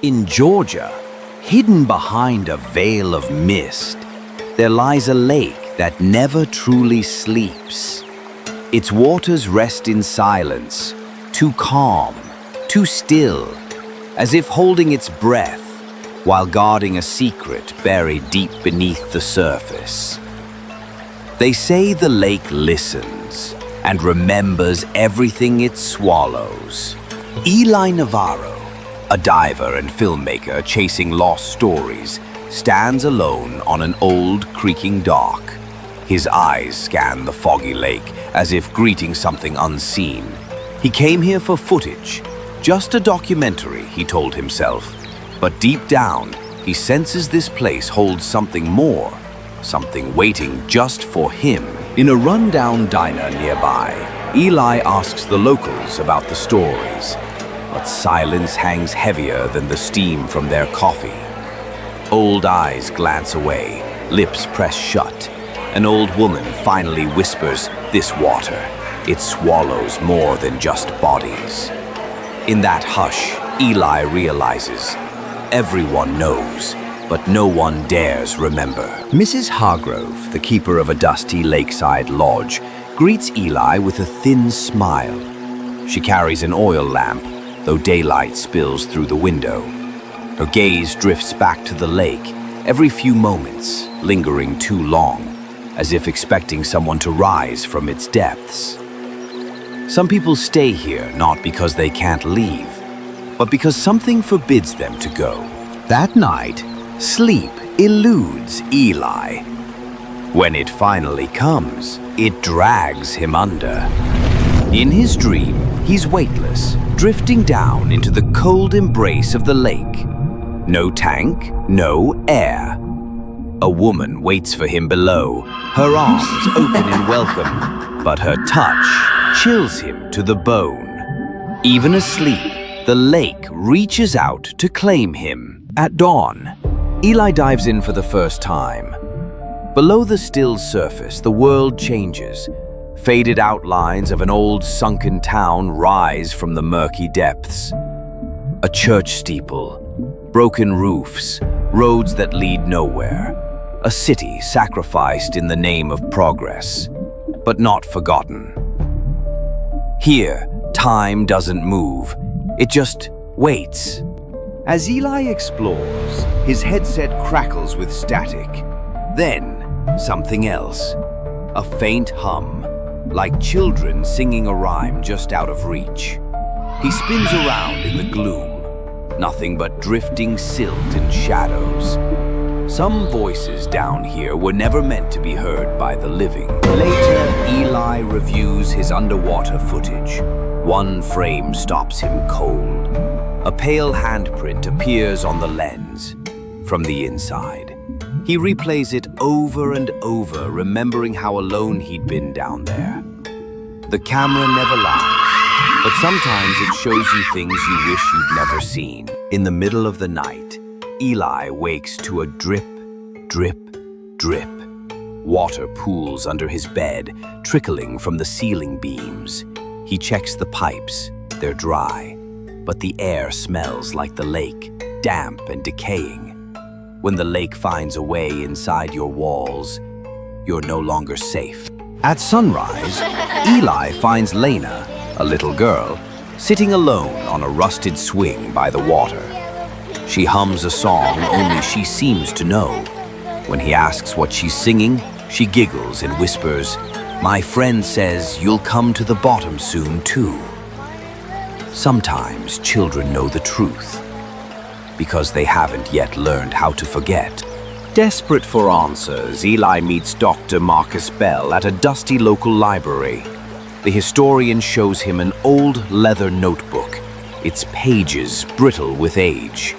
In Georgia, hidden behind a veil of mist, there lies a lake that never truly sleeps. Its waters rest in silence, too calm, too still, as if holding its breath while guarding a secret buried deep beneath the surface. They say the lake listens and remembers everything it swallows. Eli Navarro, a diver and filmmaker chasing lost stories, stands alone on an old, creaking dock. His eyes scan the foggy lake as if greeting something unseen. He came here for footage, just a documentary, he told himself. But deep down, he senses this place holds something more, something waiting just for him. In a rundown diner nearby, Eli asks the locals about the stories. But silence hangs heavier than the steam from their coffee. Old eyes glance away, lips press shut. An old woman finally whispers, "This water, it swallows more than just bodies." In that hush, Eli realizes, everyone knows, but no one dares remember. Mrs. Hargrove, the keeper of a dusty lakeside lodge, greets Eli with a thin smile. She carries an oil lamp, though daylight spills through the window. Her gaze drifts back to the lake, every few moments, lingering too long, as if expecting someone to rise from its depths. Some people stay here not because they can't leave, but because something forbids them to go. That night, sleep eludes Eli. When it finally comes, it drags him under. In his dream, he's weightless, drifting down into the cold embrace of the lake. No tank, no air. A woman waits for him below, her arms open in welcome, but her touch chills him to the bone. Even asleep, the lake reaches out to claim him. At dawn, Eli dives in for the first time. Below the still surface, the world changes. Faded outlines of an old sunken town rise from the murky depths. A church steeple, broken roofs, roads that lead nowhere. A city sacrificed in the name of progress, but not forgotten. Here, time doesn't move, it just waits. As Eli explores, his headset crackles with static. Then, something else. A faint hum, like children singing a rhyme just out of reach. He spins around in the gloom, nothing but drifting silt and shadows. Some voices down here were never meant to be heard by the living. Later, Eli reviews his underwater footage. One frame stops him cold. A pale handprint appears on the lens from the inside. He replays it over and over, remembering how alone he'd been down there. The camera never lies, but sometimes it shows you things you wish you'd never seen. In the middle of the night, Eli wakes to a drip, drip, drip. Water pools under his bed, trickling from the ceiling beams. He checks the pipes. They're dry, but the air smells like the lake, damp and decaying. When the lake finds a way inside your walls, you're no longer safe. At sunrise, Eli finds Lanier, a little girl, sitting alone on a rusted swing by the water. She hums a song only she seems to know. When he asks what she's singing, she giggles and whispers, "My friend says you'll come to the bottom soon too." Sometimes children know the truth, because they haven't yet learned how to forget. Desperate for answers, Eli meets Dr. Marcus Bell at a dusty local library. The historian shows him an old leather notebook, its pages brittle with age.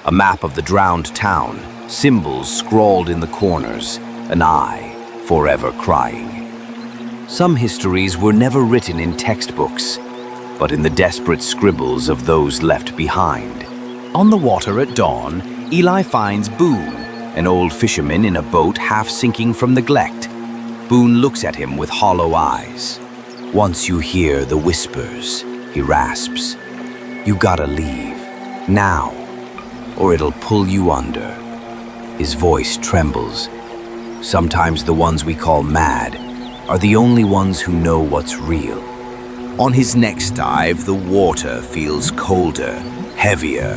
A map of the drowned town, symbols scrawled in the corners, an eye forever crying. Some histories were never written in textbooks, but in the desperate scribbles of those left behind. On the water at dawn, Eli finds Boone, an old fisherman in a boat half sinking from neglect. Boone looks at him with hollow eyes. "Once you hear the whispers," he rasps, "you gotta leave. Now, or it'll pull you under. His voice trembles. Sometimes the ones we call mad are the only ones who know what's real. On his next dive, the water feels colder, heavier.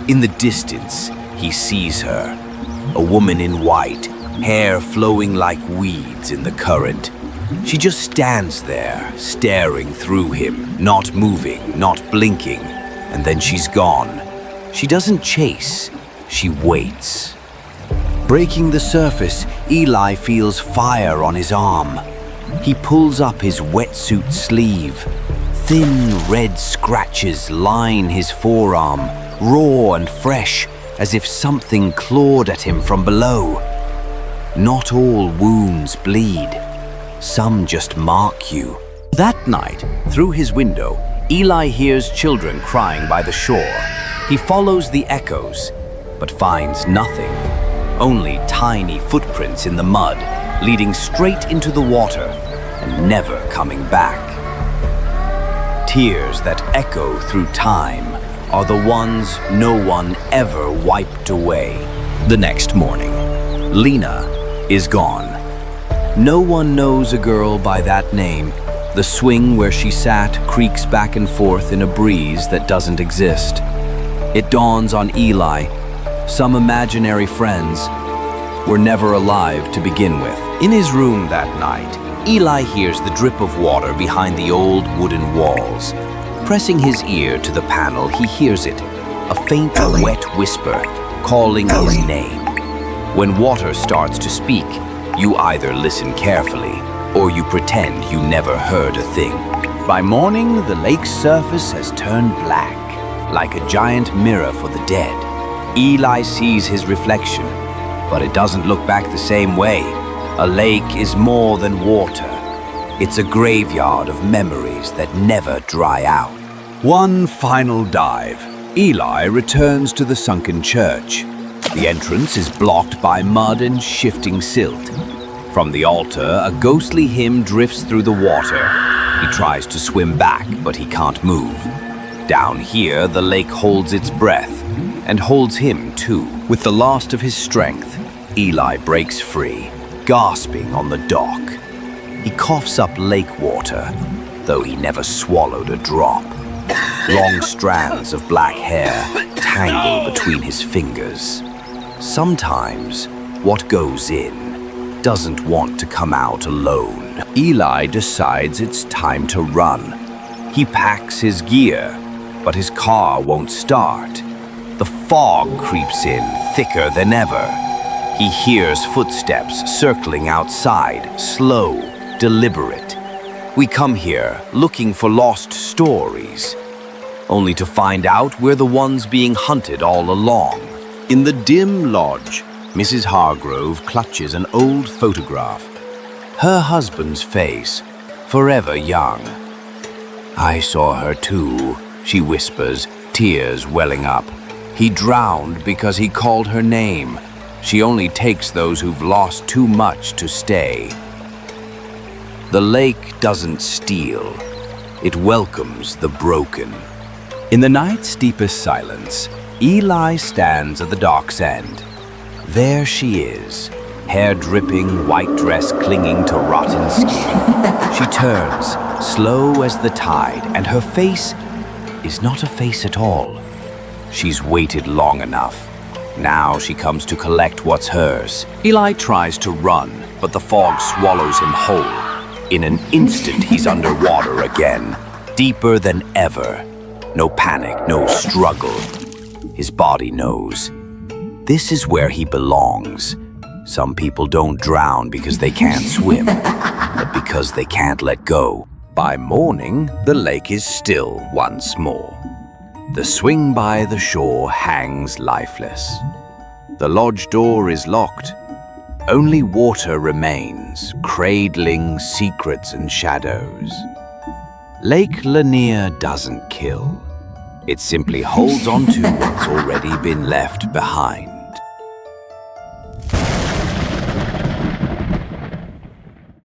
In the distance, he sees her, a woman in white, hair flowing like weeds in the current. She just stands there, staring through him, not moving, not blinking, and then she's gone. She doesn't chase, she waits. Breaking the surface, Eli feels fire on his arm. He pulls up his wetsuit sleeve. Thin red scratches line his forearm, raw and fresh, as if something clawed at him from below. Not all wounds bleed. Some just mark you. That night, through his window, Eli hears children crying by the shore. He follows the echoes, but finds nothing. Only tiny footprints in the mud, leading straight into the water and never coming back. Tears that echo through time are the ones no one ever wiped away. The next morning, Lena is gone. No one knows a girl by that name. The swing where she sat creaks back and forth in a breeze that doesn't exist. It dawns on Eli, some imaginary friends were never alive to begin with. In his room that night, Eli hears the drip of water behind the old wooden walls. Pressing his ear to the panel, he hears it, a faint, wet whisper calling his name. When water starts to speak, you either listen carefully or you pretend you never heard a thing. By morning, the lake's surface has turned black, like a giant mirror for the dead. Eli sees his reflection, but it doesn't look back the same way. A lake is more than water. It's a graveyard of memories that never dry out. One final dive. Eli returns to the sunken church. The entrance is blocked by mud and shifting silt. From the altar, a ghostly hymn drifts through the water. He tries to swim back, but he can't move. Down here, the lake holds its breath, and holds him too. With the last of his strength, Eli breaks free, gasping on the dock. He coughs up lake water, though he never swallowed a drop. Long strands of black hair tangle between his fingers. Sometimes, what goes in doesn't want to come out alone. Eli decides it's time to run. He packs his gear, but his car won't start. The fog creeps in thicker than ever. He hears footsteps circling outside, slow, deliberate. We come here looking for lost stories, only to find out we're the ones being hunted all along. In the dim lodge, Mrs. Hargrove clutches an old photograph. Her husband's face, forever young. I saw her too, she whispers, tears welling up. He drowned because he called her name. She only takes those who've lost too much to stay. The lake doesn't steal. It welcomes the broken. In the night's deepest silence, Eli stands at the dock's end. There she is, hair dripping, white dress clinging to rotten skin. She turns, slow as the tide, and her face is not a face at all. She's waited long enough. Now she comes to collect what's hers. Eli tries to run, but the fog swallows him whole. In an instant, he's underwater again, deeper than ever. No panic, no struggle. His body knows. This is where he belongs. Some people don't drown because they can't swim, but because they can't let go. By morning, the lake is still once more. The swing by the shore hangs lifeless. The lodge door is locked. Only water remains, cradling secrets and shadows. Lake Lanier doesn't kill. It simply holds on to what's already been left behind.